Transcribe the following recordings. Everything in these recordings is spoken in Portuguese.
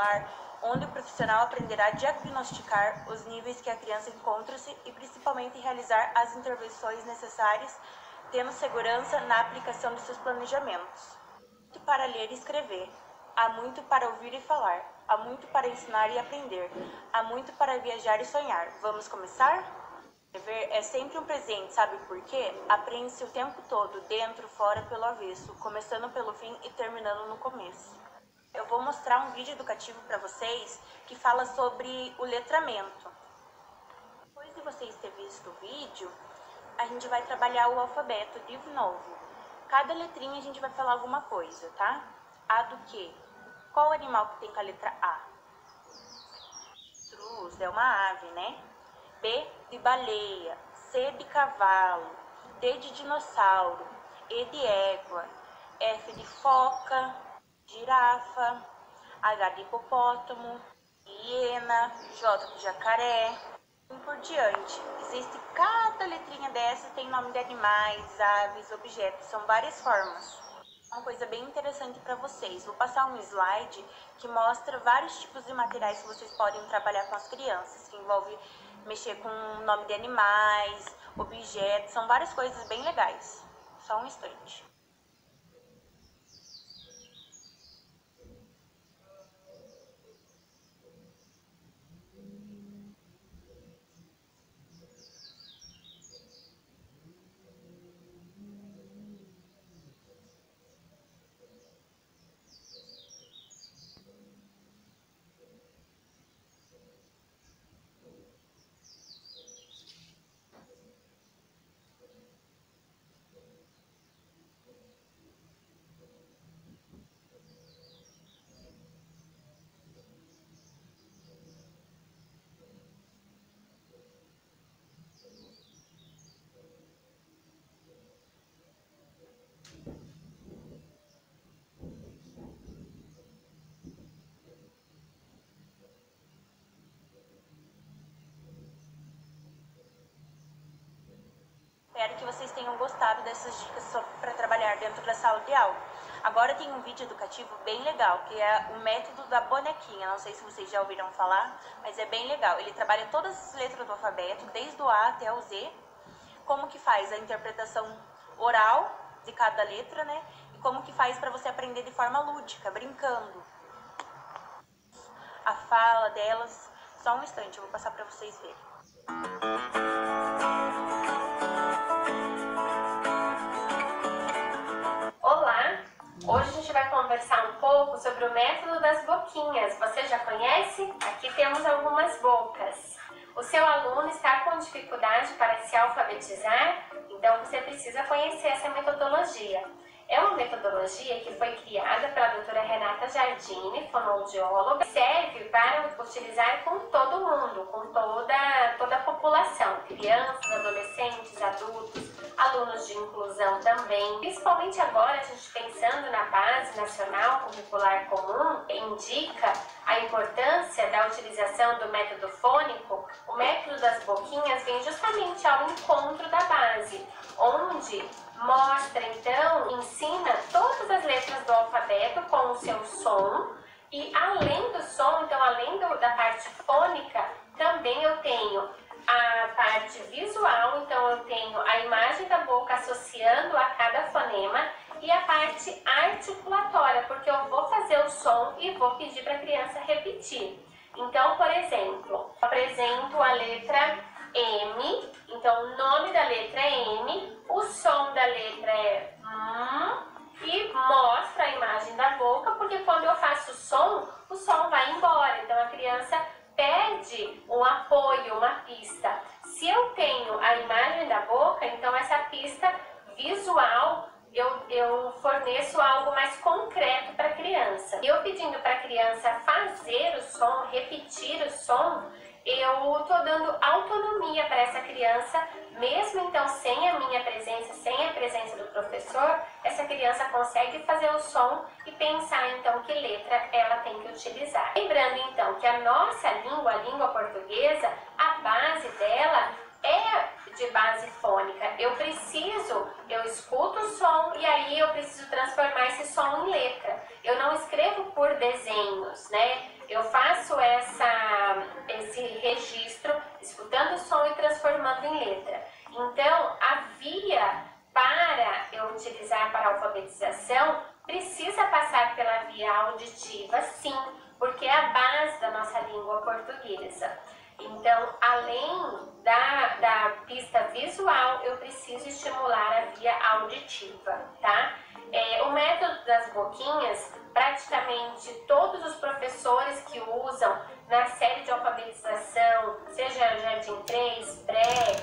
vestibular, onde o profissional aprenderá a diagnosticar os níveis que a criança encontra-se e principalmente realizar as intervenções necessárias, tendo segurança na aplicação de seus planejamentos. Muito para ler e escrever, há muito para ouvir e falar, há muito para ensinar e aprender, há muito para viajar e sonhar. Vamos começar? Escrever é sempre um presente, sabe por quê? Aprende-se o tempo todo, dentro, fora, pelo avesso, começando pelo fim e terminando no começo. Eu vou mostrar um vídeo educativo para vocês que fala sobre o letramento. Depois de vocês terem visto o vídeo, a gente vai trabalhar o alfabeto de novo. Cada letrinha a gente vai falar alguma coisa, tá? A do quê? Qual animal que tem com a letra A? Avestruz, é uma ave, né? B de baleia, C de cavalo, D de dinossauro, E de égua, F de foca, girafa, H de hipopótamo, hiena, J de jacaré, e por diante. Existe cada letrinha dessa, tem nome de animais, aves, objetos, são várias formas. Uma coisa bem interessante para vocês, vou passar um slide que mostra vários tipos de materiais que vocês podem trabalhar com as crianças, que envolve mexer com nome de animais, objetos, são várias coisas bem legais. Só um instante. Espero que vocês tenham gostado dessas dicas para trabalhar dentro da sala de aula. Agora tem um vídeo educativo bem legal, que é o método da bonequinha. Não sei se vocês já ouviram falar, mas é bem legal. Ele trabalha todas as letras do alfabeto, desde o A até o Z, como que faz a interpretação oral de cada letra, né? E como que faz para você aprender de forma lúdica, brincando. A fala delas, só um instante, eu vou passar para vocês verem. Olá! Hoje a gente vai conversar um pouco sobre o método das boquinhas. Você já conhece? Aqui temos algumas bocas. O seu aluno está com dificuldade para se alfabetizar? Então você precisa conhecer essa metodologia. É uma metodologia que foi criada pela doutora Renata Giardini, fonoaudióloga, e serve para utilizar com todo mundo, com toda a população, crianças, adolescentes, adultos, alunos de inclusão também. Principalmente agora, a gente pensando na Base Nacional Curricular Comum, indica a importância da utilização do método fônico. O método das boquinhas vem justamente ao encontro da base, onde mostra, então, ensina todas as letras do alfabeto com o seu som e além do som, então além da parte fônica, também eu tenho a parte visual, então eu tenho a imagem da boca associando a cada fonema e a parte articulatória, porque eu vou fazer o som e vou pedir para a criança repetir. Então, por exemplo, apresento a letra M, então o nome da letra é M, o som da letra é e mostra a imagem da boca, porque quando eu faço o som vai embora, então a criança perde um apoio, uma pista. Se eu tenho a imagem da boca, então essa pista visual eu forneço algo mais concreto para a criança. Eu pedindo para a criança fazer o som, repetir o som, eu estou dando autonomia para essa criança, mesmo então sem a minha presença, sem a presença do professor, essa criança consegue fazer o som e pensar então que letra ela tem que utilizar. Lembrando então que a nossa língua, a língua portuguesa, a base dela é de base fônica. Eu escuto o som e aí eu preciso transformar esse som em letra. Eu não escrevo por desenhos, né? transformando em letra. Então, a via para eu utilizar para a alfabetização precisa passar pela via auditiva, sim, porque é a base da nossa língua portuguesa. Então, além da pista visual, eu preciso estimular a via auditiva, tá? O método das boquinhas, praticamente todos os professores que usam na série de alfabetização, seja Jardim 3, pré,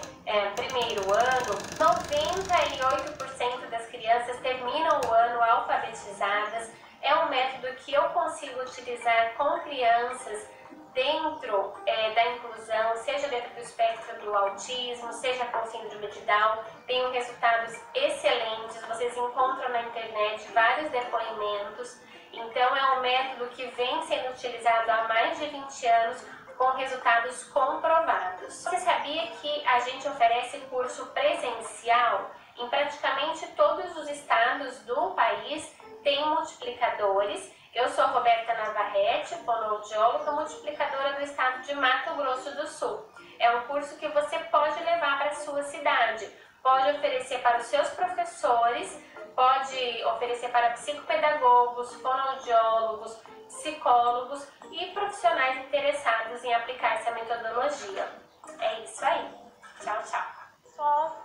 primeiro ano, 98% das crianças terminam o ano alfabetizadas. É um método que eu consigo utilizar com crianças dentro da inclusão, seja dentro do espectro do autismo, seja com síndrome de Down. Tenho resultados excelentes, vocês encontram na internet vários depoimentos. Então é um método que vem sendo utilizado há mais de 20 anos com resultados comprovados. Você sabia que a gente oferece curso presencial em praticamente todos os estados do país? Tem multiplicadores. Eu sou Roberta Navarrete, fonoaudióloga, multiplicadora do estado de Mato Grosso do Sul. É um curso que você pode levar para a sua cidade, pode oferecer para os seus professores, pode oferecer para psicopedagogos, fonoaudiólogos, psicólogos e profissionais interessados em aplicar essa metodologia. É isso aí. Tchau, tchau.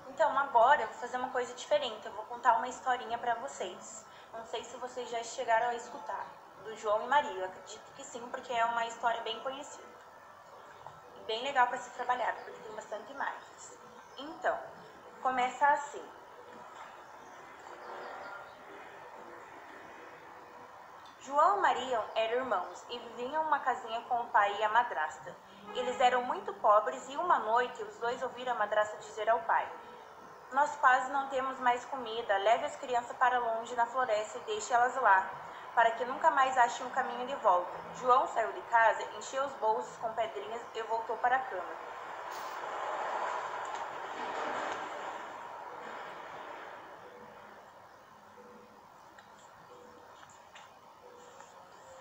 Então agora eu vou fazer uma coisa diferente, eu vou contar uma historinha para vocês. Não sei se vocês já chegaram a escutar, do João e Maria. Eu acredito que sim, porque é uma história bem conhecida. E bem legal para ser trabalhada, porque tem bastante imagens. Então, começa assim. João e Maria eram irmãos e viviam em uma casinha com o pai e a madrasta. Eles eram muito pobres e uma noite os dois ouviram a madrasta dizer ao pai: "Nós quase não temos mais comida, leve as crianças para longe na floresta e deixe elas lá, para que nunca mais achem o caminho de volta." João saiu de casa, encheu os bolsos com pedrinhas e voltou para a cama.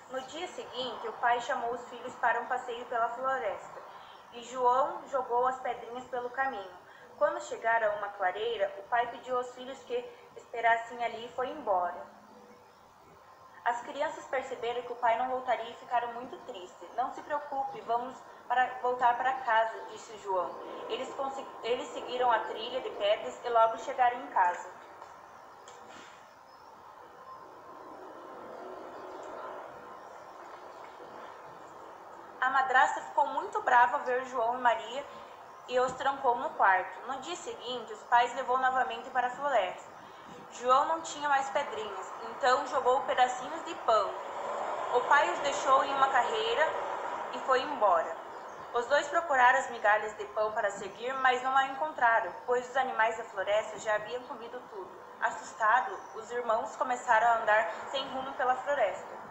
No dia seguinte, o pai chamou os filhos para um passeio pela floresta e João jogou as pedrinhas pelo caminho. Quando chegaram a uma clareira, o pai pediu aos filhos que esperassem ali e foi embora. As crianças perceberam que o pai não voltaria e ficaram muito tristes. "Não se preocupe, vamos voltar para casa", disse João. Eles seguiram a trilha de pedras e logo chegaram em casa. A madrasta ficou muito brava ao ver João e Maria e os trancou no quarto. No dia seguinte, os pais levou novamente para a floresta. João não tinha mais pedrinhas, então jogou pedacinhos de pão. O pai os deixou em uma carreira e foi embora. Os dois procuraram as migalhas de pão para seguir, mas não a encontraram, pois os animais da floresta já haviam comido tudo. Assustados, os irmãos começaram a andar sem rumo pela floresta.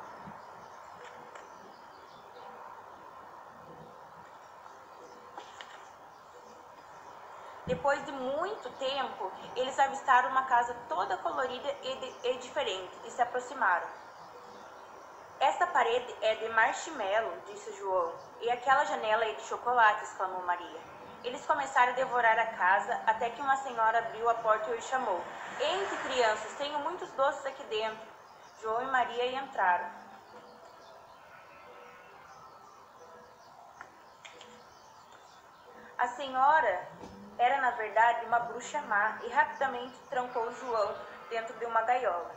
Depois de muito tempo, eles avistaram uma casa toda colorida e diferente e se aproximaram. "Esta parede é de marshmallow", disse João. "E aquela janela é de chocolate", exclamou Maria. Eles começaram a devorar a casa até que uma senhora abriu a porta e os chamou. "Entre, crianças, tenho muitos doces aqui dentro." João e Maria entraram. A senhora era, na verdade, uma bruxa má e rapidamente trancou João dentro de uma gaiola.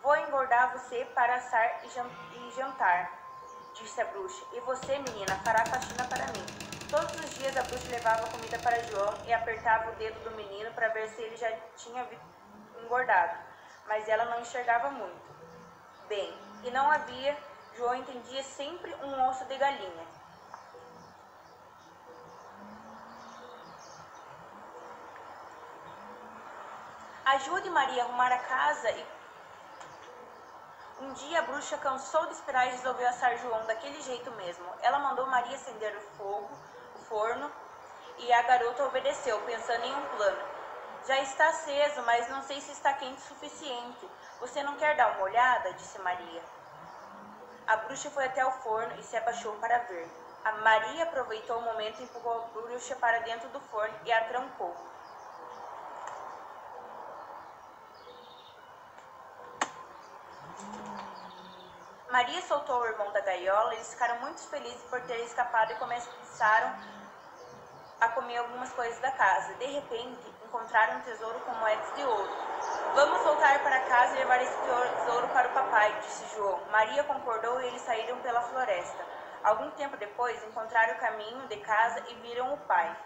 "Vou engordar você para assar e jantar", disse a bruxa. "E você, menina, fará faxina para mim." Todos os dias a bruxa levava comida para João e apertava o dedo do menino para ver se ele já tinha engordado, mas ela não enxergava muito bem e não havia. João entendia sempre um osso de galinha. Ajude Maria a arrumar a casa e um dia a bruxa cansou de esperar e resolveu assar João daquele jeito mesmo. Ela mandou Maria acender o forno, e a garota obedeceu, pensando em um plano. "Já está aceso, mas não sei se está quente o suficiente. Você não quer dar uma olhada?", disse Maria. A bruxa foi até o forno e se abaixou para ver. A Maria aproveitou o momento e empurrou a bruxa para dentro do forno e a trancou. Maria soltou o irmão da gaiola e eles ficaram muito felizes por terem escapado e começaram a comer algumas coisas da casa. De repente, encontraram um tesouro com moedas de ouro. Vamos voltar para casa e levar esse tesouro para o papai, disse João. Maria concordou e eles saíram pela floresta. Algum tempo depois, encontraram o caminho de casa e viram o pai.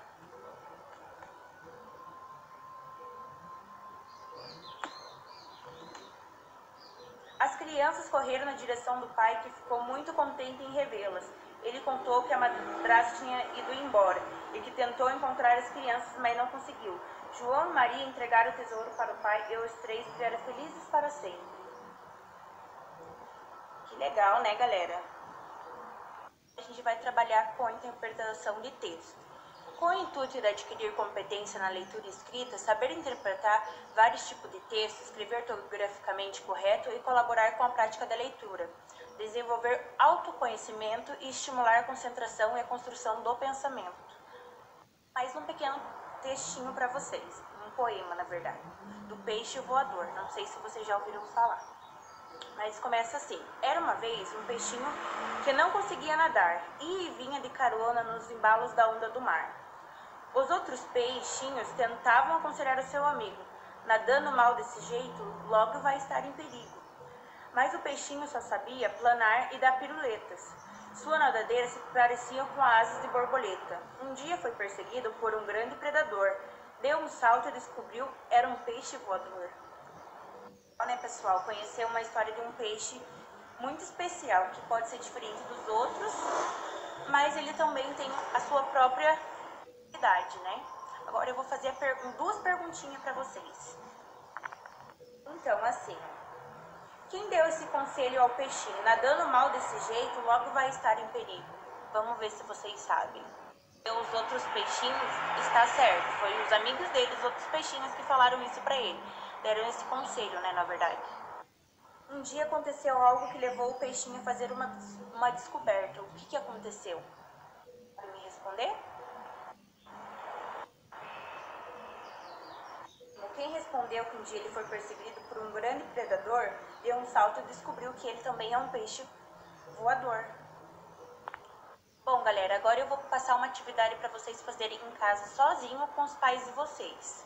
As crianças correram na direção do pai, que ficou muito contente em revê-las. Ele contou que a madrasta tinha ido embora e que tentou encontrar as crianças, mas não conseguiu. João e Maria entregaram o tesouro para o pai e os três viveram felizes para sempre. Que legal, né, galera? A gente vai trabalhar com a interpretação de texto. Com o intuito de adquirir competência na leitura e escrita, saber interpretar vários tipos de texto, escrever ortograficamente correto e colaborar com a prática da leitura, desenvolver autoconhecimento e estimular a concentração e a construção do pensamento. Mais um pequeno textinho para vocês, um poema, na verdade, do peixe voador. Não sei se vocês já ouviram falar, mas começa assim. Era uma vez um peixinho que não conseguia nadar e vinha de carona nos embalos da onda do mar. Os outros peixinhos tentavam aconselhar o seu amigo. Nadando mal desse jeito, logo vai estar em perigo. Mas o peixinho só sabia planar e dar piruletas. Sua nadadeira se parecia com asas de borboleta. Um dia foi perseguido por um grande predador. Deu um salto e descobriu era um peixe voador. Né, pessoal? Conhecer uma história de um peixe muito especial, que pode ser diferente dos outros, mas ele também tem a sua própria idade, né? Agora eu vou fazer duas perguntinhas para vocês. Então, assim, quem deu esse conselho ao peixinho? Nadando mal desse jeito, logo vai estar em perigo. Vamos ver se vocês sabem. Os outros peixinhos, está certo. Foi os amigos dele, os outros peixinhos, que falaram isso para ele. Deram esse conselho, né, na verdade. Um dia aconteceu algo que levou o peixinho a fazer uma descoberta. O que aconteceu? Pode me responder? Quem respondeu que um dia ele foi perseguido por um grande predador, deu um salto e descobriu que ele também é um peixe voador. Bom, galera, agora eu vou passar uma atividade para vocês fazerem em casa sozinho com os pais de vocês.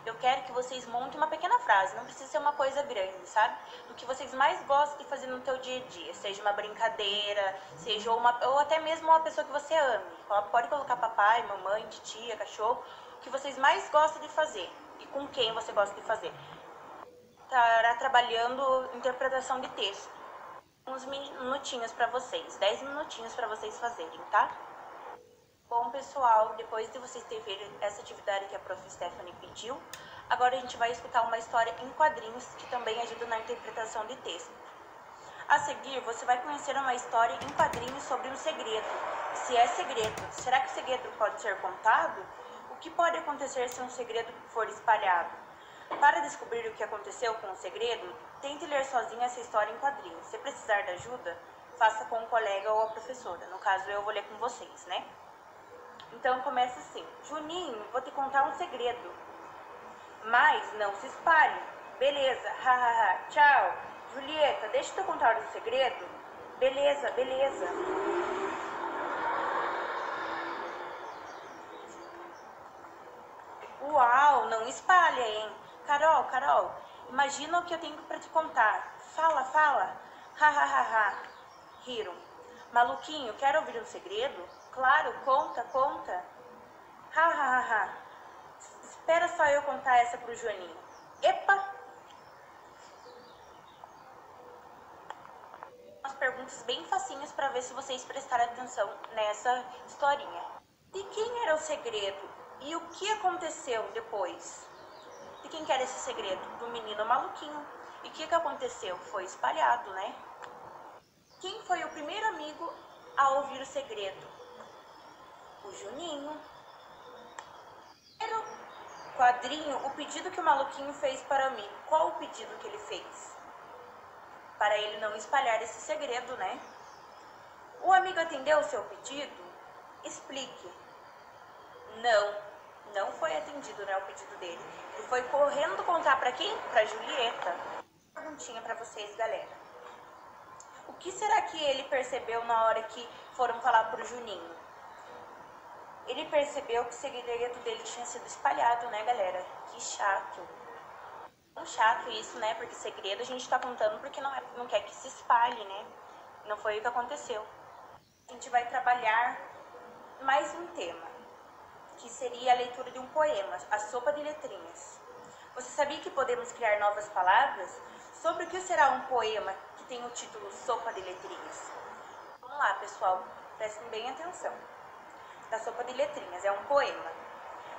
Eu quero que vocês montem uma pequena frase, não precisa ser uma coisa grande, sabe? Do que vocês mais gostam de fazer no teu dia a dia, seja uma brincadeira, seja ou até mesmo uma pessoa que você ame. Pode colocar papai, mamãe, titia, cachorro, o que vocês mais gostam de fazer e com quem você gosta de fazer. Estará trabalhando interpretação de texto. Uns minutinhos para vocês, 10 minutinhos para vocês fazerem, tá? Bom, pessoal, depois de vocês terem feito essa atividade que a Prof. Stephanie pediu, agora a gente vai escutar uma história em quadrinhos que também ajuda na interpretação de texto. A seguir, você vai conhecer uma história em quadrinhos sobre um segredo. Se é segredo, será que o segredo pode ser contado? O que pode acontecer se um segredo for espalhado? Para descobrir o que aconteceu com o segredo, tente ler sozinho essa história em quadrinhos. Se precisar de ajuda, faça com um colega ou a professora. No caso, eu vou ler com vocês, né? Então começa assim: Juninho, vou te contar um segredo, mas não se espalhe. Beleza, hahaha, tchau. Julieta, deixa eu te contar um segredo. Beleza, beleza. Uau, não espalha, hein? Carol, imagina o que eu tenho para te contar. Fala. Hahaha. Riram. Maluquinho, quer ouvir um segredo? Claro, conta. Hahaha. Espera só eu contar essa pro Joaninho. Epa! Umas perguntas bem facinhas para ver se vocês prestaram atenção nessa historinha. De quem era o segredo e o que aconteceu depois? De quem que era esse segredo? Do menino maluquinho. E o que aconteceu? Foi espalhado, né? Quem foi o primeiro amigo a ouvir o segredo? O Juninho. Era o quadrinho, o pedido que o maluquinho fez para mim. Qual o pedido que ele fez? para ele não espalhar esse segredo, né? O amigo atendeu o seu pedido? Explique. Não foi atendido, né, o pedido dele. Ele foi correndo contar para quem? Para Julieta. Perguntinha para vocês, galera. O que será que ele percebeu na hora que foram falar pro Juninho? Ele percebeu que o segredo dele tinha sido espalhado, né, galera? Que chato. É chato isso, né? Porque segredo a gente tá contando porque não quer que se espalhe, né? Não foi o que aconteceu. A gente vai trabalhar mais um tema, que seria a leitura de um poema, a sopa de letrinhas. Você sabia que podemos criar novas palavras? Sobre o que será um poema que tem o título Sopa de Letrinhas? Vamos lá, pessoal, prestem bem atenção. Da sopa de letrinhas, é um poema.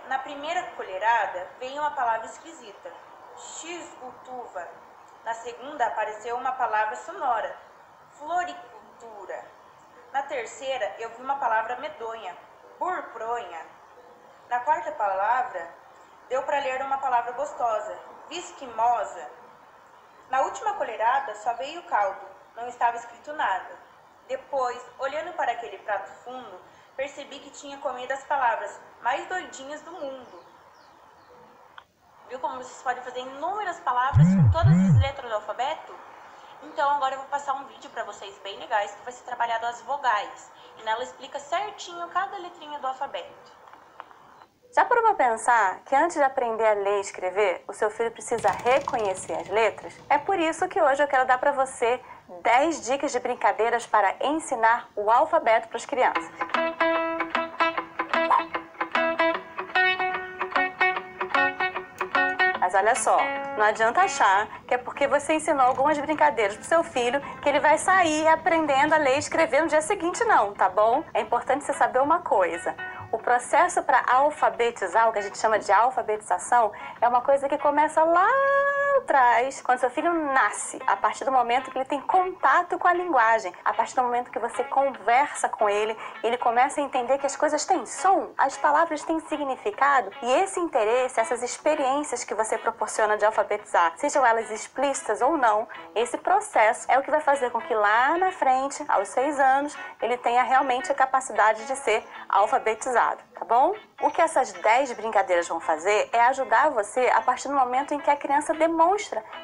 Na primeira colherada veio uma palavra esquisita, xultuva. Na segunda apareceu uma palavra sonora, floricultura. Na terceira eu vi uma palavra medonha, burpronha. Na quarta palavra deu para ler uma palavra gostosa, visquimosa. Na última colherada só veio o caldo, não estava escrito nada. Depois, olhando para aquele prato fundo, percebi que tinha comido as palavras mais doidinhas do mundo. Viu como vocês podem fazer inúmeras palavras com todas as letras do alfabeto? Então agora eu vou passar um vídeo para vocês bem legais que vai ser trabalhado as vogais. E nela explica certinho cada letrinha do alfabeto. Já parou para pensar que antes de aprender a ler e escrever, o seu filho precisa reconhecer as letras? É por isso que hoje eu quero dar para você 10 dicas de brincadeiras para ensinar o alfabeto para as crianças. Mas olha só, não adianta achar que é porque você ensinou algumas brincadeiras pro seu filho que ele vai sair aprendendo a ler e escrever no dia seguinte, não, tá bom? É importante você saber uma coisa. O processo para alfabetizar, o que a gente chama de alfabetização, é uma coisa que começa lá atrás, quando seu filho nasce, a partir do momento que ele tem contato com a linguagem, a partir do momento que você conversa com ele, ele começa a entender que as coisas têm som, as palavras têm significado, e esse interesse, essas experiências que você proporciona de alfabetizar, sejam elas explícitas ou não, esse processo é o que vai fazer com que lá na frente, aos 6 anos, ele tenha realmente a capacidade de ser alfabetizado, tá bom? O que essas 10 brincadeiras vão fazer é ajudar você a partir do momento em que a criança demonstra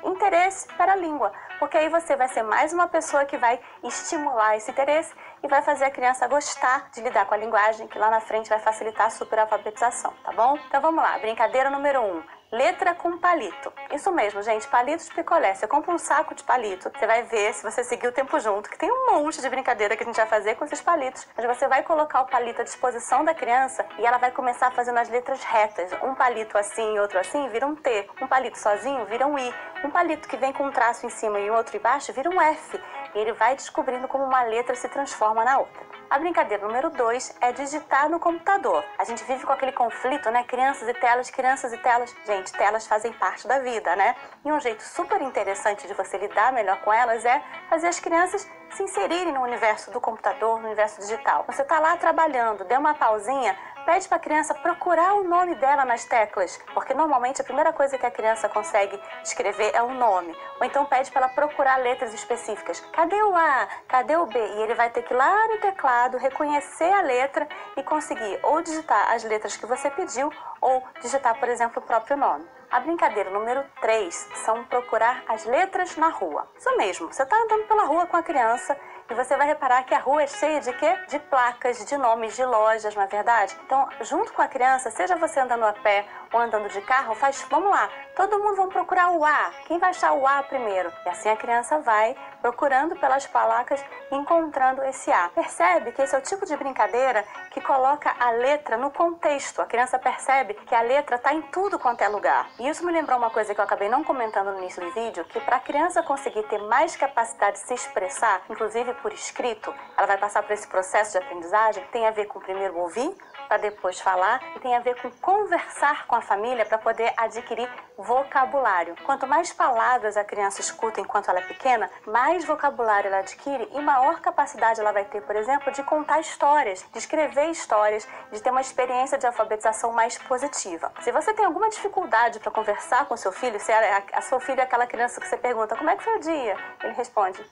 interesse para a língua, porque aí você vai ser mais uma pessoa que vai estimular esse interesse e vai fazer a criança gostar de lidar com a linguagem, que lá na frente vai facilitar a super alfabetização, tá bom? Então vamos lá, brincadeira número 1. Letra com palito. Isso mesmo, gente, palito de picolé. Você compra um saco de palito, você vai ver, se você seguir o tempo junto, que tem um monte de brincadeira que a gente vai fazer com esses palitos. Mas você vai colocar o palito à disposição da criança e ela vai começar fazendo as letras retas. Um palito assim e outro assim vira um T. Um palito sozinho vira um I. Um palito que vem com um traço em cima e outro embaixo vira um F. E ele vai descobrindo como uma letra se transforma na outra. A brincadeira número 2 é digitar no computador. A gente vive com aquele conflito, né? Crianças e telas, crianças e telas. Gente, telas fazem parte da vida, né? E um jeito super interessante de você lidar melhor com elas é fazer as crianças se inserirem no universo do computador, no universo digital. Você tá lá trabalhando, deu uma pausinha, pede para a criança procurar o nome dela nas teclas, porque normalmente a primeira coisa que a criança consegue escrever é o nome. Ou então pede para ela procurar letras específicas. Cadê o A? Cadê o B? E ele vai ter que ir lá no teclado, reconhecer a letra e conseguir ou digitar as letras que você pediu ou digitar, por exemplo, o próprio nome. A brincadeira número 3 são procurar as letras na rua. Isso mesmo, você está andando pela rua com a criança e você vai reparar que a rua é cheia de quê? De placas, de nomes de lojas, não é verdade? Então, junto com a criança, seja você andando a pé ou andando de carro, vamos lá, todo mundo vai procurar o A. Quem vai achar o A primeiro? E assim a criança vai procurando pelas placas e encontrando esse A. Percebe que esse é o tipo de brincadeira que coloca a letra no contexto. A criança percebe que a letra está em tudo quanto é lugar. E isso me lembrou uma coisa que eu acabei não comentando no início do vídeo, que para a criança conseguir ter mais capacidade de se expressar, inclusive por escrito, ela vai passar por esse processo de aprendizagem que tem a ver com primeiro ouvir, para depois falar e tem a ver com conversar com a família para poder adquirir vocabulário. Quanto mais palavras a criança escuta enquanto ela é pequena, mais vocabulário ela adquire e maior capacidade ela vai ter, por exemplo, de contar histórias, de escrever histórias, de ter uma experiência de alfabetização mais positiva. Se você tem alguma dificuldade para conversar com seu filho, se a seu filho é aquela criança que você pergunta como é que foi o dia, ele responde,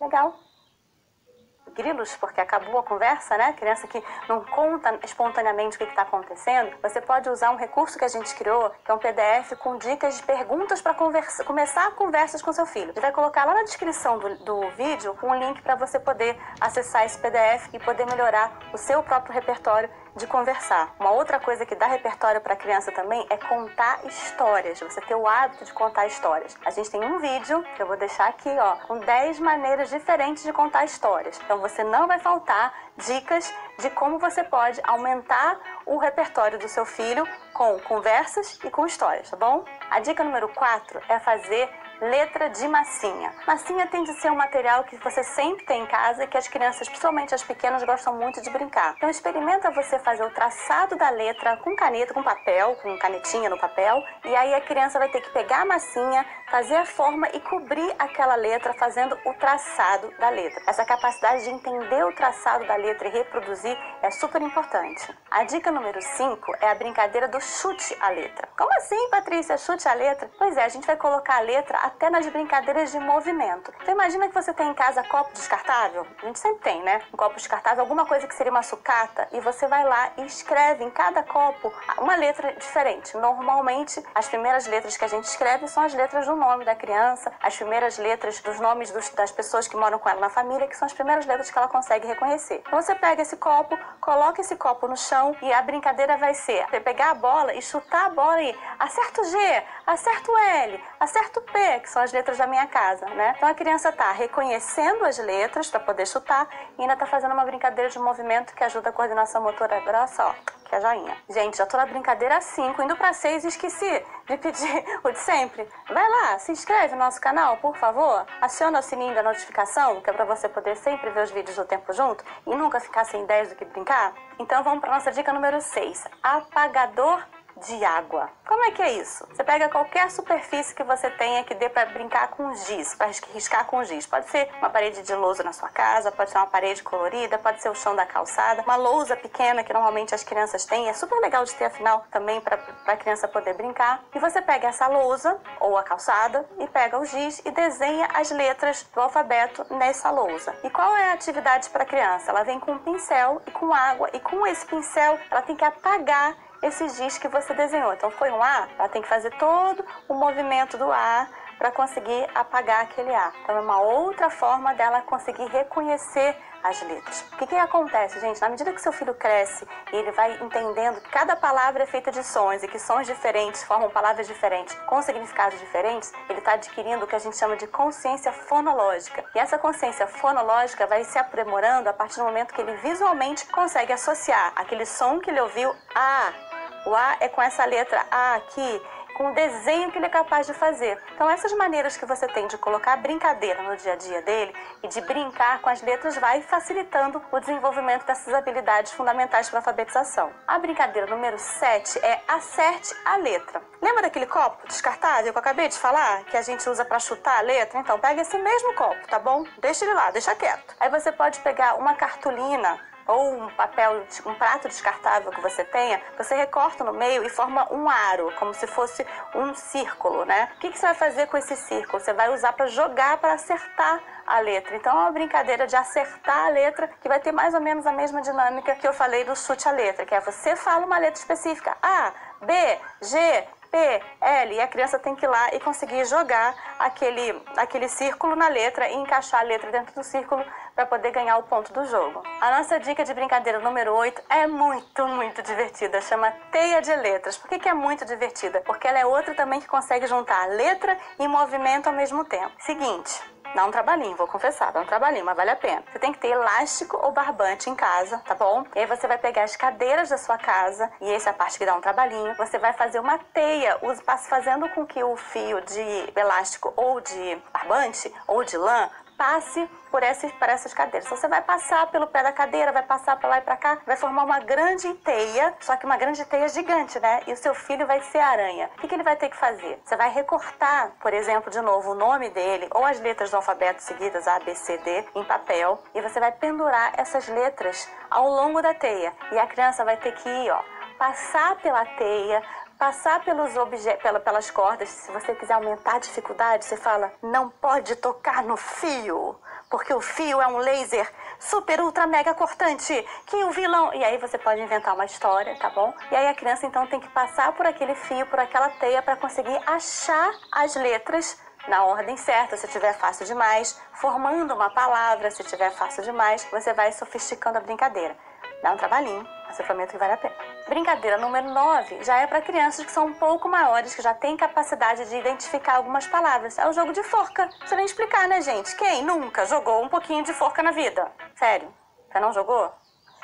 legal. Grilos, porque acabou a conversa, né? Criança que não conta espontaneamente o que está acontecendo. Você pode usar um recurso que a gente criou, que é um PDF com dicas de perguntas para começar conversas com seu filho. A gente vai colocar lá na descrição do vídeo um link para você poder acessar esse PDF e poder melhorar o seu próprio repertório de conversar. Uma outra coisa que dá repertório para a criança também é contar histórias, você ter o hábito de contar histórias. A gente tem um vídeo, que eu vou deixar aqui, ó, com 10 maneiras diferentes de contar histórias. Então você não vai faltar dicas de como você pode aumentar o repertório do seu filho com conversas e com histórias, tá bom? A dica número 4 é fazer letra de massinha. Massinha tende a ser um material que você sempre tem em casa e que as crianças, principalmente as pequenas, gostam muito de brincar. Então experimenta você fazer o traçado da letra com caneta, com papel, com canetinha no papel, e aí a criança vai ter que pegar a massinha, fazer a forma e cobrir aquela letra fazendo o traçado da letra. Essa capacidade de entender o traçado da letra e reproduzir é super importante. A dica número 5 é a brincadeira do chute à letra. Como assim, Patrícia, chute à letra? Pois é, a gente vai colocar a letra até nas brincadeiras de movimento. Então imagina que você tem em casa copo descartável, a gente sempre tem, né? Um copo descartável, alguma coisa que seria uma sucata, e você vai lá e escreve em cada copo uma letra diferente. Normalmente, as primeiras letras que a gente escreve são as letras do nome da criança, as primeiras letras dos nomes das pessoas que moram com ela na família, que são as primeiras letras que ela consegue reconhecer. Então você pega esse copo, coloca esse copo no chão e a brincadeira vai ser pegar a bola e chutar a bola e acerta o G, acerta o L, acerta o P, que são as letras da minha casa, né? Então a criança tá reconhecendo as letras para poder chutar e ainda tá fazendo uma brincadeira de movimento que ajuda a coordenação motora grossa, ó, que é a joinha. Gente, já tô na brincadeira 5, indo pra 6 e esqueci de pedir o de sempre. Vai lá, se inscreve no nosso canal, por favor. Aciona o sininho da notificação, que é pra você poder sempre ver os vídeos do tempo junto e nunca ficar sem ideias do que brincar. Então vamos pra nossa dica número 6. Apagador de água. Como é que é isso? Você pega qualquer superfície que você tenha que dê para brincar com giz, para riscar com giz. Pode ser uma parede de lousa na sua casa, pode ser uma parede colorida, pode ser o chão da calçada, uma lousa pequena que normalmente as crianças têm. É super legal de ter, afinal, também para a criança poder brincar. E você pega essa lousa ou a calçada e pega o giz e desenha as letras do alfabeto nessa lousa. E qual é a atividade para a criança? Ela vem com um pincel e com água, e com esse pincel ela tem que apagar esse giz que você desenhou. Então foi um A, ela tem que fazer todo o movimento do A para conseguir apagar aquele A. Então é uma outra forma dela conseguir reconhecer as letras. O que acontece, gente? Na medida que seu filho cresce e ele vai entendendo que cada palavra é feita de sons e que sons diferentes formam palavras diferentes com significados diferentes, ele está adquirindo o que a gente chama de consciência fonológica. E essa consciência fonológica vai se aprimorando a partir do momento que ele visualmente consegue associar aquele som que ele ouviu a o A é com essa letra A aqui, com o desenho que ele é capaz de fazer. Então essas maneiras que você tem de colocar brincadeira no dia a dia dele e de brincar com as letras vai facilitando o desenvolvimento dessas habilidades fundamentais para a alfabetização. A brincadeira número 7 é acerte a letra. Lembra daquele copo descartável que eu acabei de falar, que a gente usa para chutar a letra? Então pega esse mesmo copo, tá bom? Deixa ele lá, deixa quieto. Aí você pode pegar uma cartolina ou um papel, um prato descartável que você tenha, você recorta no meio e forma um aro, como se fosse um círculo, né? O que você vai fazer com esse círculo? Você vai usar para jogar, para acertar a letra. Então é uma brincadeira de acertar a letra que vai ter mais ou menos a mesma dinâmica que eu falei do chute à letra, que é você fala uma letra específica, A, B, G, P, L, e a criança tem que ir lá e conseguir jogar aquele círculo na letra e encaixar a letra dentro do círculo para poder ganhar o ponto do jogo. A nossa dica de brincadeira número 8 é muito divertida, chama Teia de Letras. Por que é muito divertida? Porque ela é outra também que consegue juntar letra e movimento ao mesmo tempo. Seguinte, dá um trabalhinho, vou confessar, dá um trabalhinho, mas vale a pena. Você tem que ter elástico ou barbante em casa, tá bom? E aí você vai pegar as cadeiras da sua casa, e essa é a parte que dá um trabalhinho. Você vai fazer uma teia, fazendo com que o fio de elástico ou de barbante ou de lã passe por essas cadeiras. Então, você vai passar pelo pé da cadeira, vai passar para lá e para cá, vai formar uma grande teia, só que uma grande teia gigante, né? E o seu filho vai ser a aranha. O que ele vai ter que fazer? Você vai recortar, por exemplo, de novo, o nome dele ou as letras do alfabeto seguidas, A, B, C, D, em papel, e você vai pendurar essas letras ao longo da teia. E a criança vai ter que ir, ó, passar pela teia, passar pelas cordas. Se você quiser aumentar a dificuldade, você fala, não pode tocar no fio, porque o fio é um laser super, ultra, mega cortante, que o vilão... E aí você pode inventar uma história, tá bom? E aí a criança, então, tem que passar por aquele fio, por aquela teia, para conseguir achar as letras na ordem certa. Se tiver fácil demais, formando uma palavra. Se tiver fácil demais, você vai sofisticando a brincadeira. Dá um trabalhinho, mas eu prometo que vale a pena. Brincadeira número 9 já é para crianças que são um pouco maiores, que já têm capacidade de identificar algumas palavras. É o jogo de forca. Não precisa nem explicar, né, gente? Quem nunca jogou um pouquinho de forca na vida? Sério? Você não jogou?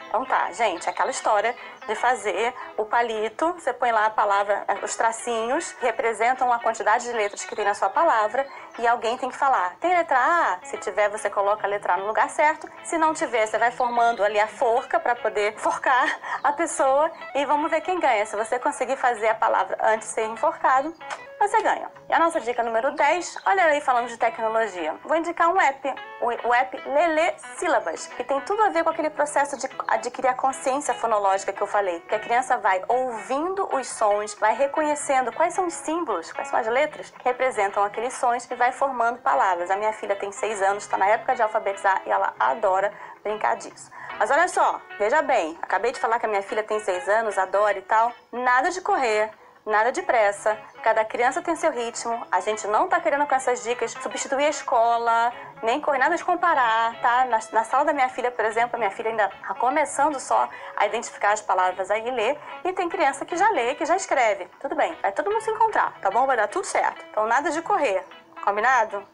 Então tá, gente, aquela história de fazer o palito, você põe lá a palavra, os tracinhos, que representam a quantidade de letras que tem na sua palavra, e alguém tem que falar, tem letra A? Se tiver, você coloca a letra A no lugar certo. Se não tiver, você vai formando ali a forca para poder forcar a pessoa, e vamos ver quem ganha. Se você conseguir fazer a palavra antes de ser enforcado, você ganha. E a nossa dica número 10, olha aí, falando de tecnologia. Vou indicar um app, o app Lelê Sílabas, que tem tudo a ver com aquele processo de adquirir a consciência fonológica que eu falei, que a criança vai ouvindo os sons, vai reconhecendo quais são os símbolos, quais são as letras que representam aqueles sons e vai formando palavras. A minha filha tem 6 anos, está na época de alfabetizar e ela adora brincar disso. Mas olha só, veja bem, acabei de falar que a minha filha tem 6 anos, adora e tal, nada de correr. Nada de pressa, cada criança tem seu ritmo. A gente não tá querendo com essas dicas substituir a escola, nem correr, nada de comparar, tá? Na sala da minha filha, por exemplo, a minha filha ainda tá começando só a identificar as palavras aí e ler, e tem criança que já lê, que já escreve. Tudo bem, vai todo mundo se encontrar, tá bom? Vai dar tudo certo. Então nada de correr, combinado?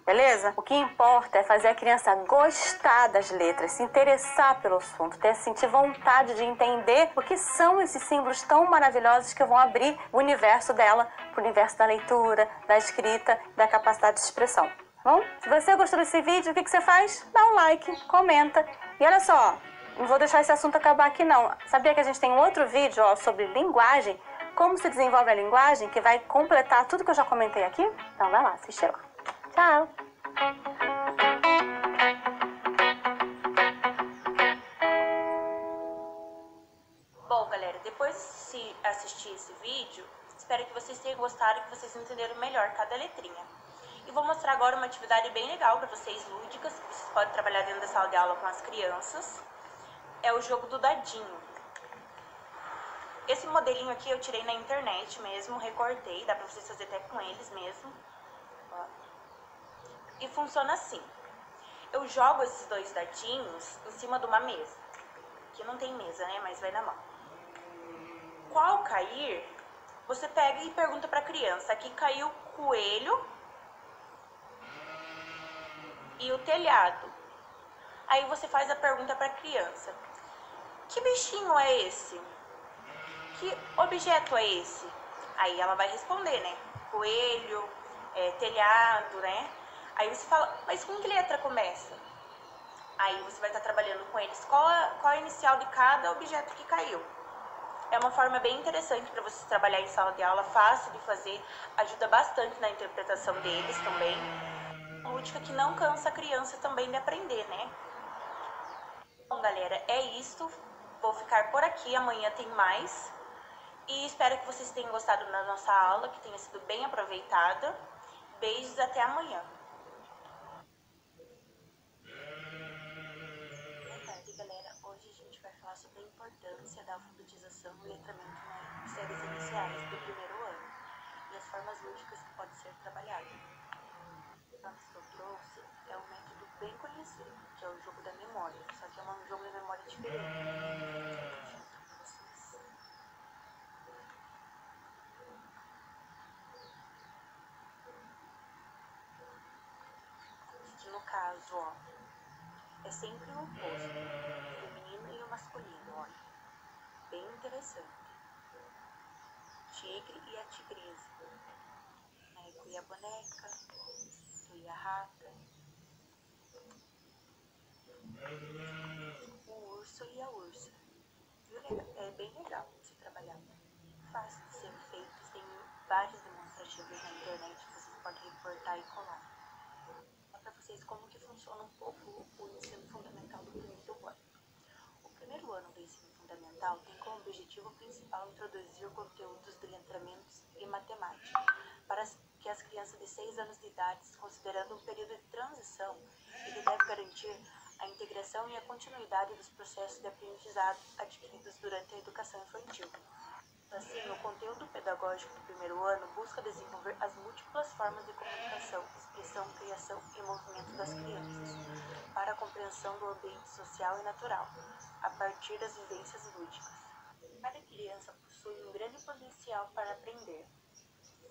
Beleza? O que importa é fazer a criança gostar das letras, se interessar pelo assunto, sentir vontade de entender o que são esses símbolos tão maravilhosos que vão abrir o universo dela para o universo da leitura, da escrita, da capacidade de expressão. Tá bom? Se você gostou desse vídeo, o que você faz? Dá um like, comenta. E olha só, não vou deixar esse assunto acabar aqui não. Sabia que a gente tem um outro vídeo, ó, sobre linguagem, como se desenvolve a linguagem, que vai completar tudo que eu já comentei aqui? Então vai lá, assiste lá. Tchau! Bom, galera, depois de assistir esse vídeo, espero que vocês tenham gostado e que vocês entenderam melhor cada letrinha. E vou mostrar agora uma atividade bem legal para vocês, lúdicas, que vocês podem trabalhar dentro da sala de aula com as crianças. É o jogo do dadinho. Esse modelinho aqui eu tirei na internet mesmo, recortei, dá pra vocês fazer até com eles mesmo. Ó. E funciona assim. Eu jogo esses 2 dadinhos em cima de uma mesa. Aqui não tem mesa, né? Mas vai na mão. Qual cair, você pega e pergunta pra criança. Aqui caiu o coelho e o telhado. Aí você faz a pergunta pra criança. Que bichinho é esse? Que objeto é esse? Aí ela vai responder, né? Coelho, telhado, né? Aí você fala, mas com que letra começa? Aí você vai estar trabalhando com eles qual a inicial de cada objeto que caiu. É uma forma bem interessante para vocês trabalhar em sala de aula, fácil de fazer, ajuda bastante na interpretação deles também. Uma lúdica que não cansa a criança também de aprender, né? Bom, galera, é isso. Vou ficar por aqui, amanhã tem mais. E espero que vocês tenham gostado da nossa aula, que tenha sido bem aproveitada. Beijos, até amanhã. Boa tarde, galera. Hoje a gente vai falar sobre a importância da alfabetização e letramento nas séries iniciais do primeiro ano e as formas lúdicas que pode ser trabalhado. O que eu trouxe é um método bem conhecido, que é o jogo da memória, só que é um jogo da memória diferente. No caso, ó, é sempre o oposto, o feminino e o masculino, olha, bem interessante. Tigre e a tigresa, aí fui a boneca, fui a rata, O urso e a ursa. É bem legal de se trabalhar. Fácil de ser feito, tem vários demonstrativos na internet que vocês podem reportar e colar. Para vocês como que funciona um pouco o ensino fundamental do primeiro ano. O primeiro ano do ensino fundamental tem como objetivo principal introduzir conteúdos de letramentos e matemática, para que as crianças de 6 anos de idade, considerando um período de transição, ele deve garantir a integração e a continuidade dos processos de aprendizado adquiridos durante a educação infantil. Assim, o conteúdo pedagógico do primeiro ano busca desenvolver as múltiplas formas de comunicação, expressão, criação e movimento das crianças, para a compreensão do ambiente social e natural, a partir das vivências lúdicas. Cada criança possui um grande potencial para aprender,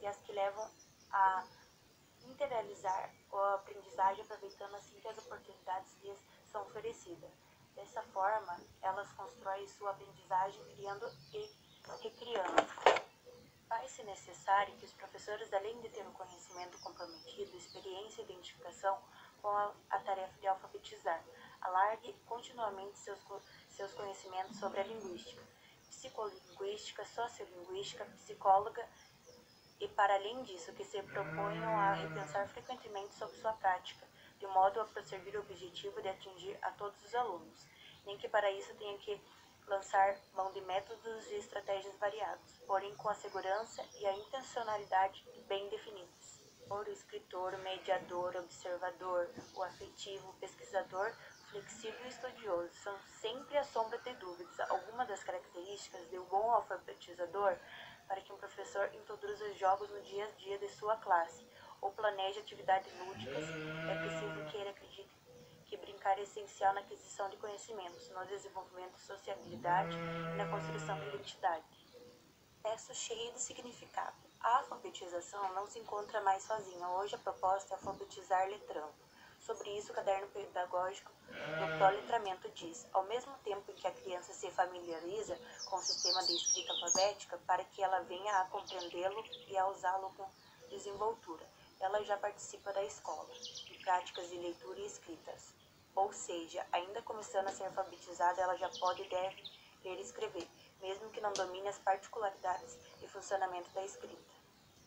e as que levam a internalizar a aprendizagem aproveitando assim que as oportunidades lhes são oferecidas. Dessa forma, elas constroem sua aprendizagem criando e recriando. Faz-se necessário que os professores, além de ter um conhecimento comprometido, experiência e identificação com a tarefa de alfabetizar, alargue continuamente seus conhecimentos sobre a linguística, psicolinguística, sociolinguística, psicóloga e, para além disso, que se proponham a repensar frequentemente sobre sua prática, de modo a prosseguir o objetivo de atingir a todos os alunos, nem que para isso tenha que lançar mão de métodos e estratégias variados, porém com a segurança e a intencionalidade bem definidas. O escritor, o mediador, o observador, o afetivo, o pesquisador, o flexível e o estudioso são sempre a sombra de dúvidas. Algumas das características de um bom alfabetizador para que um professor introduza os jogos no dia a dia de sua classe ou planeje atividades lúdicas, é preciso que ele acredite que brincar é essencial na aquisição de conhecimentos, no desenvolvimento de sociabilidade e na construção de identidade. Texto cheio de significado. A alfabetização não se encontra mais sozinha. Hoje a proposta é alfabetizar letrando. Sobre isso, o caderno pedagógico do proletramento diz: ao mesmo tempo em que a criança se familiariza com o sistema de escrita alfabética, para que ela venha a compreendê-lo e a usá-lo com desenvoltura, ela já participa da escola, de práticas de leitura e escritas. Ou seja, ainda começando a ser alfabetizada, ela já pode e deve ler e escrever, mesmo que não domine as particularidades e funcionamento da escrita.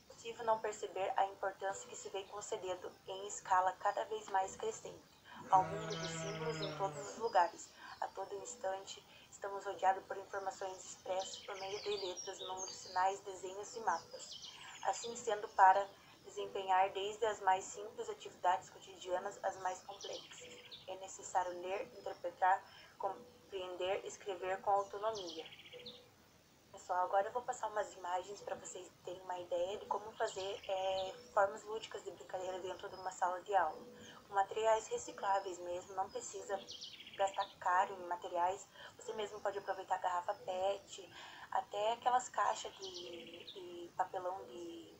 É possível não perceber a importância que se vem concedendo em escala cada vez mais crescente ao mundo dos símbolos em todos os lugares. A todo instante, estamos rodeados por informações expressas por meio de letras, números, sinais, desenhos e mapas. Assim sendo, para desempenhar desde as mais simples atividades cotidianas às mais complexas, é necessário ler, interpretar, compreender, escrever com autonomia. Pessoal, agora eu vou passar umas imagens para vocês terem uma ideia de como fazer formas lúdicas de brincadeira dentro de uma sala de aula. Com materiais recicláveis mesmo, não precisa gastar caro em materiais. Você mesmo pode aproveitar garrafa PET, até aquelas caixas de papelão de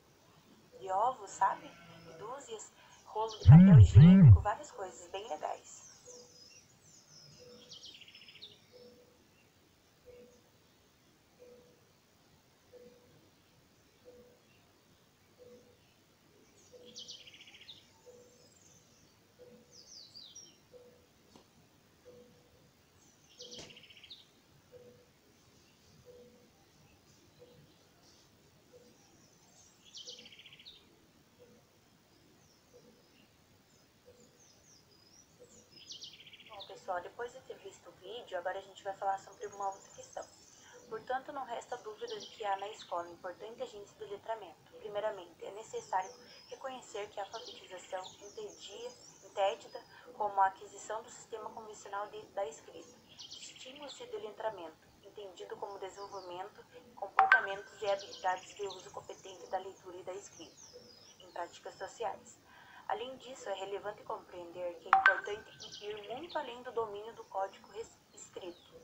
ovos, sabe? Dúzias, rolo de papel higiênico, várias coisas bem legais. Pessoal, depois de ter visto o vídeo, agora a gente vai falar sobre uma outra questão. Portanto, não resta dúvida de que há na escola importante agentes do letramento. Primeiramente, é necessário reconhecer que a alfabetização entendida como a aquisição do sistema convencional da escrita, distingue-se do letramento, entendido como desenvolvimento de comportamentos e habilidades de uso competente da leitura e da escrita em práticas sociais. Além disso, é relevante compreender que é importante ir muito além do domínio do código escrito.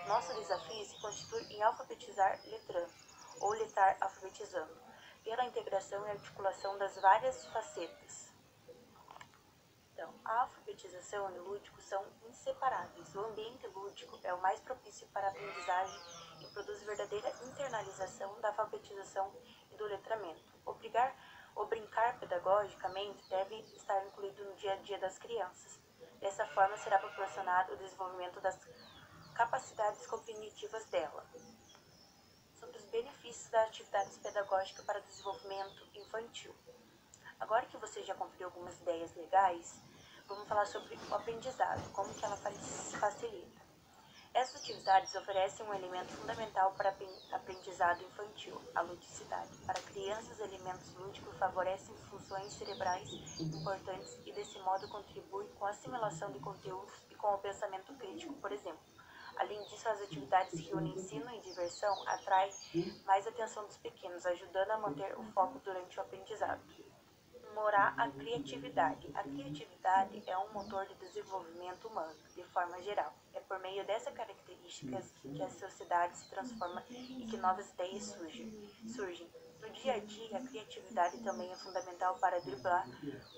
Nosso desafio se constitui em alfabetizar letrando, ou letrar alfabetizando, pela integração e articulação das várias facetas. Então, a alfabetização e o lúdico são inseparáveis. O ambiente lúdico é o mais propício para a aprendizagem e produz verdadeira internalização da alfabetização e do letramento. O brincar pedagogicamente deve estar incluído no dia a dia das crianças. Dessa forma, será proporcionado o desenvolvimento das capacidades cognitivas dela. Sobre os benefícios das atividades pedagógicas para o desenvolvimento infantil. Agora que você já conferiu algumas ideias legais, vamos falar sobre o aprendizado, como que ela facilita. Essas atividades oferecem um elemento fundamental para aprendizado infantil, a ludicidade. Para crianças, elementos lúdicos favorecem funções cerebrais importantes e, desse modo, contribuem com a assimilação de conteúdos e com o pensamento crítico, por exemplo. Além disso, as atividades que unem ensino e diversão atraem mais atenção dos pequenos, ajudando a manter o foco durante o aprendizado. Morar a criatividade. A criatividade é um motor de desenvolvimento humano, de forma geral. É por meio dessas características que a sociedade se transforma e que novas ideias surgem. No dia a dia, a criatividade também é fundamental para driblar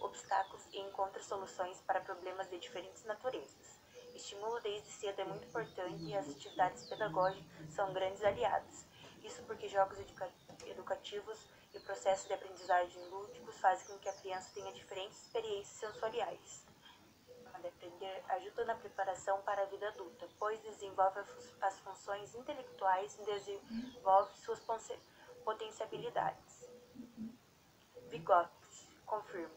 obstáculos e encontrar soluções para problemas de diferentes naturezas. Estímulo desde cedo é muito importante e as atividades pedagógicas são grandes aliadas. Isso porque jogos educativos e processos de aprendizagem lúdicos fazem com que a criança tenha diferentes experiências sensoriais. De aprender ajuda na preparação para a vida adulta, pois desenvolve as funções intelectuais e desenvolve suas potencialidades. Vygotsky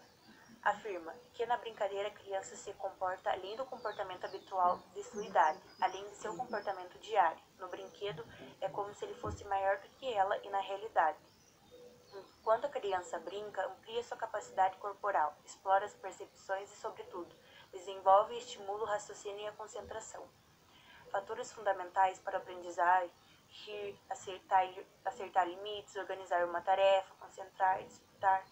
afirma que na brincadeira a criança se comporta além do comportamento habitual de sua idade, além de seu comportamento diário. No brinquedo, é como se ele fosse maior do que ela e na realidade. Enquanto a criança brinca, amplia sua capacidade corporal, explora as percepções e, sobretudo, desenvolve e estimula o raciocínio e a concentração. Fatores fundamentais para a aprendizagem: rir, acertar limites, organizar uma tarefa, concentrar, disputar,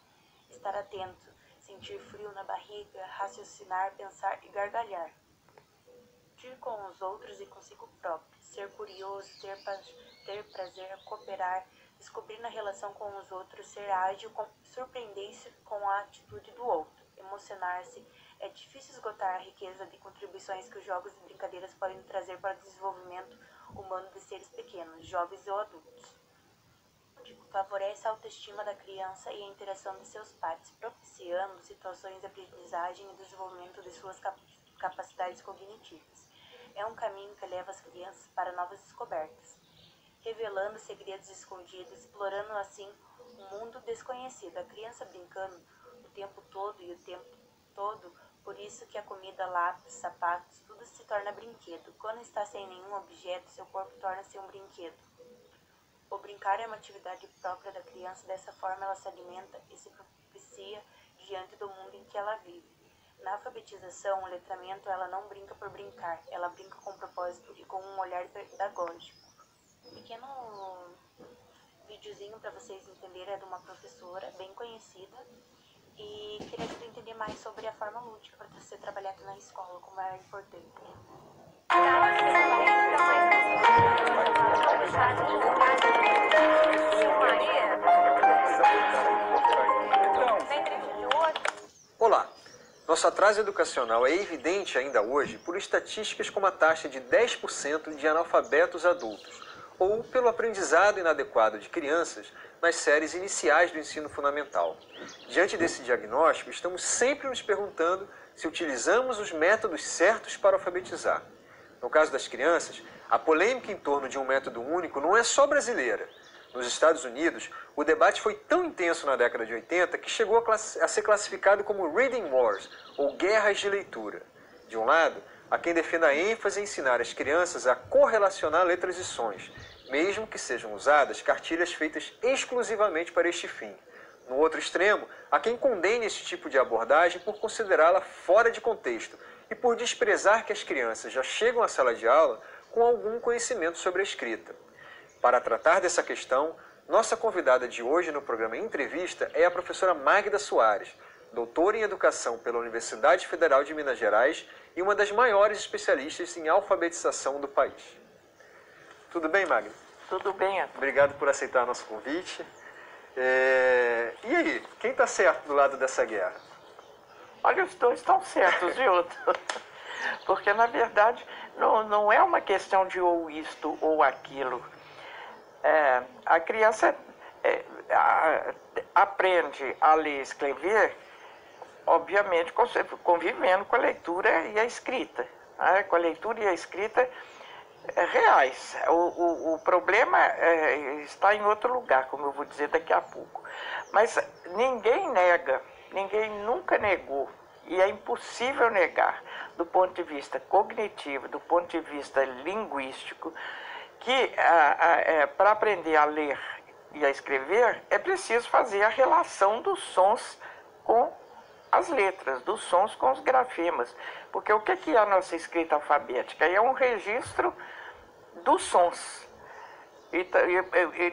estar atento, sentir frio na barriga, raciocinar, pensar e gargalhar. Rir com os outros e consigo próprio, ser curioso, ter prazer, cooperar, descobrir na relação com os outros, ser ágil, surpreender-se com a atitude do outro, emocionar-se. É difícil esgotar a riqueza de contribuições que os jogos e brincadeiras podem trazer para o desenvolvimento humano de seres pequenos, jovens ou adultos. Favorece a autoestima da criança e a interação de seus pares, propiciando situações de aprendizagem e desenvolvimento de suas capacidades cognitivas. É um caminho que leva as crianças para novas descobertas, revelando segredos escondidos, explorando assim um mundo desconhecido. A criança brincando o tempo todo, por isso que a comida, lápis, sapatos, tudo se torna brinquedo. Quando está sem nenhum objeto, seu corpo torna-se um brinquedo. O brincar é uma atividade própria da criança, dessa forma ela se alimenta e se propicia diante do mundo em que ela vive. Na alfabetização, o letramento, ela não brinca por brincar, ela brinca com propósito e com um olhar pedagógico. Um pequeno videozinho para vocês entenderem é de uma professora bem conhecida e que ele ajuda a entender mais sobre a forma lúdica para você trabalhar aqui na escola, como é importante. Olá! Nosso atraso educacional é evidente ainda hoje por estatísticas como a taxa de 10% de analfabetos adultos, ou pelo aprendizado inadequado de crianças nas séries iniciais do ensino fundamental. Diante desse diagnóstico, estamos sempre nos perguntando se utilizamos os métodos certos para alfabetizar. No caso das crianças, a polêmica em torno de um método único não é só brasileira. Nos Estados Unidos, o debate foi tão intenso na década de 80 que chegou a ser classificado como Reading Wars, ou guerras de leitura. De um lado, há quem defenda a ênfase em ensinar as crianças a correlacionar letras e sons, mesmo que sejam usadas cartilhas feitas exclusivamente para este fim. No outro extremo, há quem condene esse tipo de abordagem por considerá-la fora de contexto e por desprezar que as crianças já chegam à sala de aula com algum conhecimento sobre a escrita. Para tratar dessa questão, nossa convidada de hoje no programa Entrevista é a professora Magda Soares, doutora em Educação pela Universidade Federal de Minas Gerais e uma das maiores especialistas em alfabetização do país. Tudo bem, Magda? Tudo bem. Obrigado por aceitar nosso convite. E aí, quem está certo do lado dessa guerra? Olha, os dois estão certos, viu? Porque, na verdade, não é uma questão de ou isto ou aquilo. A criança aprende a ler e escrever obviamente, convivendo com a leitura e a escrita, né? Com a leitura e a escrita reais. O problema está em outro lugar, como eu vou dizer daqui a pouco. Mas ninguém nega, ninguém nunca negou, e é impossível negar, do ponto de vista cognitivo, do ponto de vista linguístico, que para aprender a ler e a escrever é preciso fazer a relação dos sons com as letras, dos sons com os grafemas. Porque o que é a nossa escrita alfabética? É um registro dos sons, e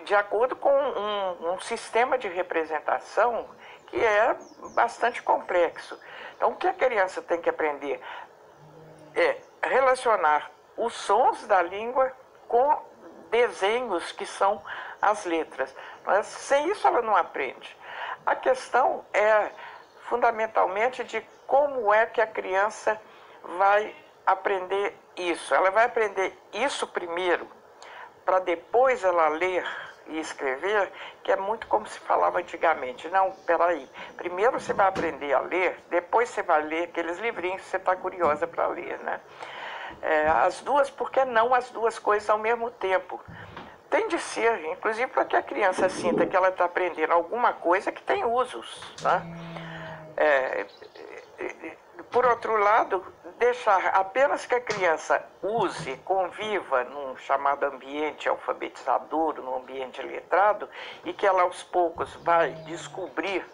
de acordo com um sistema de representação que é bastante complexo. Então, o que a criança tem que aprender é relacionar os sons da língua com desenhos que são as letras. Mas sem isso ela não aprende. A questão é fundamentalmente de como é que a criança vai aprender isso. Ela vai aprender isso primeiro, para depois ela ler e escrever, que é muito como se falava antigamente. Não, peraí, primeiro você vai aprender a ler, depois você vai ler aqueles livrinhos que você está curiosa para ler, né? As duas, por que não as duas coisas ao mesmo tempo? Tem de ser, inclusive para que a criança sinta que ela está aprendendo alguma coisa que tem usos, né? Por outro lado, deixar apenas que a criança use, conviva num chamado ambiente alfabetizador, num ambiente letrado, e que ela aos poucos vai descobrir,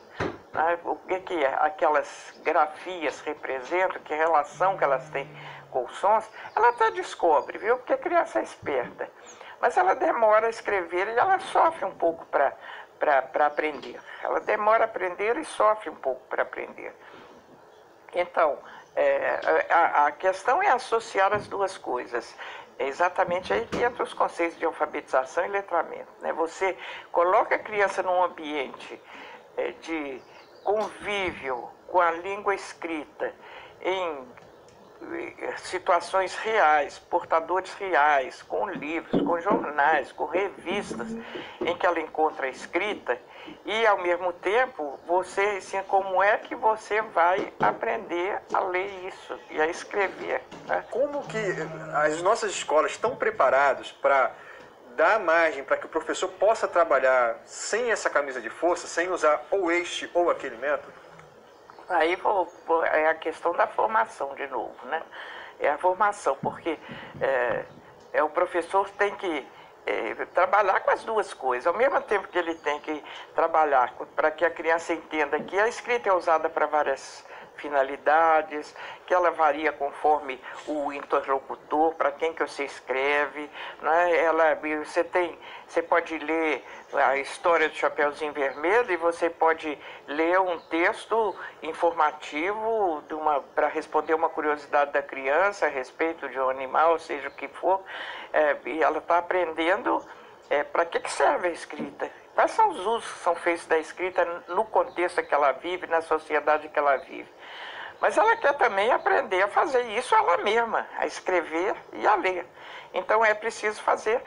né, o que aquelas grafias representam, que relação que elas têm com os sons, ela até descobre, viu? Porque a criança é esperta. Mas ela demora a escrever e ela sofre um pouco para aprender. Ela demora a aprender e sofre um pouco para aprender. Então, a questão é associar as duas coisas. É exatamente aí que entra os conceitos de alfabetização e letramento, né? Você coloca a criança num ambiente de convívio com a língua escrita, em situações reais, portadores reais, com livros, com jornais, com revistas, em que ela encontra a escrita, e ao mesmo tempo você ensina como é que você vai aprender a ler isso e a escrever, né? Como que as nossas escolas estão preparadas para dar margem para que o professor possa trabalhar sem essa camisa de força, sem usar ou este ou aquele método? Aí é a questão da formação de novo, né? É a formação, porque o professor tem que trabalhar com as duas coisas. Ao mesmo tempo que ele tem que trabalhar para que a criança entenda que a escrita é usada para várias finalidades, que ela varia conforme o interlocutor, para quem que você escreve, né? Você pode ler a história do Chapeuzinho Vermelho e você pode ler um texto informativo para responder uma curiosidade da criança a respeito de um animal, seja o que for, e ela está aprendendo para que serve a escrita. Quais são os usos que são feitos da escrita no contexto que ela vive, na sociedade que ela vive? Mas ela quer também aprender a fazer isso ela mesma, a escrever e a ler. Então é preciso fazer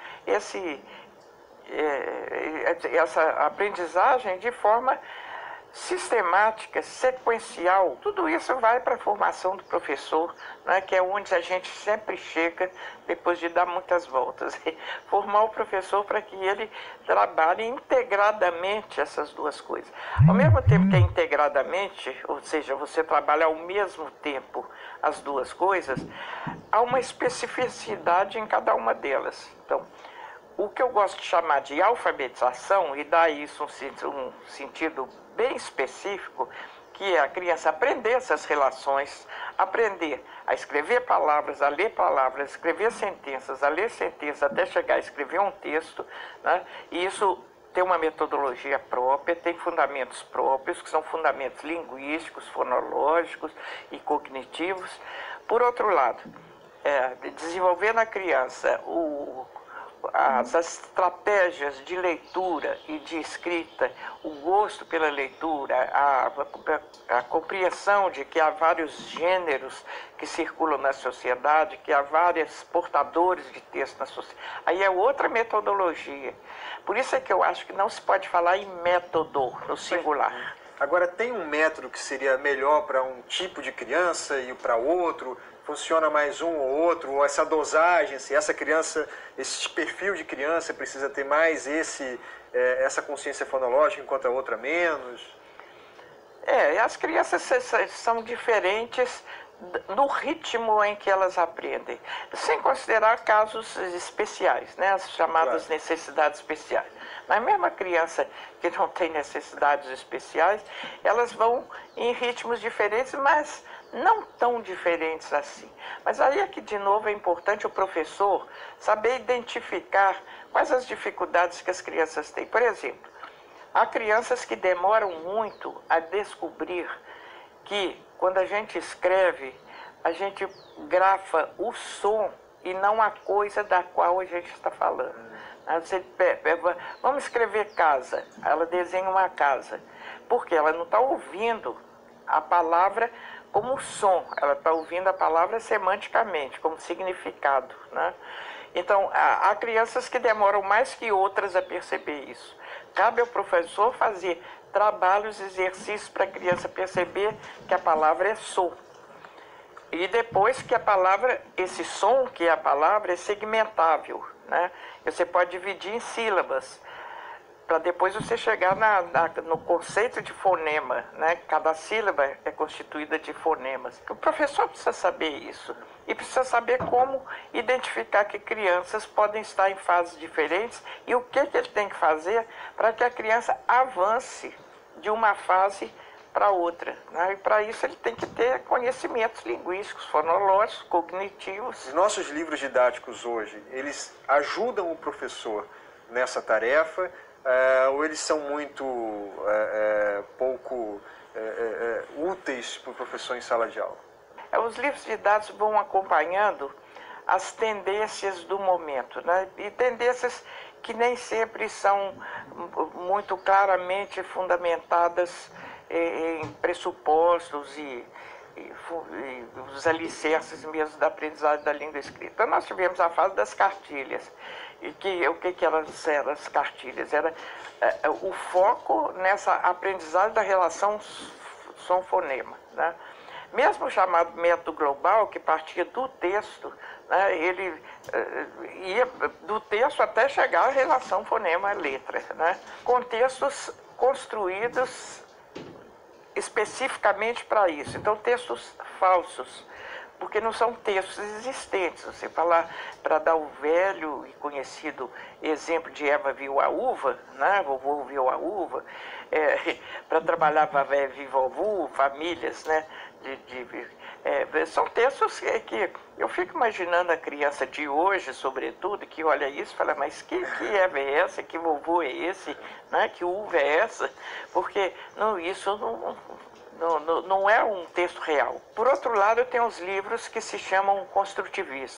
essa aprendizagem de forma sistemática, sequencial. Tudo isso vai para a formação do professor, né, que é onde a gente sempre chega depois de dar muitas voltas. Formar o professor para que ele trabalhe integradamente essas duas coisas. Ao mesmo tempo que é integradamente, ou seja, você trabalha ao mesmo tempo as duas coisas, há uma especificidade em cada uma delas. Então, o que eu gosto de chamar de alfabetização, e dá isso um sentido bem específico, que é a criança aprender essas relações, aprender a escrever palavras, a ler palavras, a escrever sentenças, a ler sentenças, até chegar a escrever um texto, né? E isso tem uma metodologia própria, tem fundamentos próprios, que são fundamentos linguísticos, fonológicos e cognitivos. Por outro lado, desenvolver na criança as estratégias de leitura e de escrita, o gosto pela leitura, a compreensão de que há vários gêneros que circulam na sociedade, que há vários portadores de texto na sociedade. Aí é outra metodologia. Por isso é que eu acho que não se pode falar em método no singular. Agora, tem um método que seria melhor para um tipo de criança e para outro? Funciona mais um ou outro? Ou essa dosagem, se essa criança, esse perfil de criança precisa ter mais essa consciência fonológica enquanto a outra menos? As crianças são diferentes no ritmo em que elas aprendem, sem considerar casos especiais, né? As chamadas necessidades especiais. Mas mesmo a criança que não tem necessidades especiais, elas vão em ritmos diferentes, mas não tão diferentes assim. Mas aí é que, de novo, é importante o professor saber identificar quais as dificuldades que as crianças têm. Por exemplo, há crianças que demoram muito a descobrir que, quando a gente escreve, a gente grafa o som e não a coisa da qual a gente está falando. Vamos escrever casa, ela desenha uma casa, porque ela não está ouvindo a palavra como som, ela está ouvindo a palavra semanticamente, como significado, né? Então, há crianças que demoram mais que outras a perceber isso. Cabe ao professor fazer trabalhos, exercícios para a criança perceber que a palavra é som. E depois que a palavra, esse som que é a palavra, é segmentável, né? Você pode dividir em sílabas, para depois você chegar no conceito de fonema, né? Cada sílaba é constituída de fonemas. O professor precisa saber isso e precisa saber como identificar que crianças podem estar em fases diferentes e o que ele tem que fazer para que a criança avance de uma fase para outra, né? E para isso ele tem que ter conhecimentos linguísticos, fonológicos, cognitivos. Os nossos livros didáticos hoje, eles ajudam o professor nessa tarefa? Ou eles são muito pouco úteis para o professor em sala de aula? Os livros didáticos vão acompanhando as tendências do momento, né? E tendências que nem sempre são muito claramente fundamentadas em pressupostos e os alicerces mesmo da aprendizagem da língua escrita. Então, nós tivemos a fase das cartilhas. E o que elas eram as cartilhas? Era o foco nessa aprendizagem da relação som-fonema, né? Mesmo o chamado método global, que partia do texto, né, ele ia do texto até chegar à relação fonema-letra, né? Com textos construídos especificamente para isso. Então, textos falsos, porque não são textos existentes. Você falar, para dar o velho e conhecido exemplo de Eva viu a uva, né? Vovô viu a uva, para trabalhar Vavé viu vovô, famílias, né? São textos que eu fico imaginando a criança de hoje, sobretudo, que olha isso e fala, mas que Eva é essa, que vovô é esse, né? Que uva é essa? Porque isso não é um texto real. Por outro lado, tem os livros que se chamam construtivistas.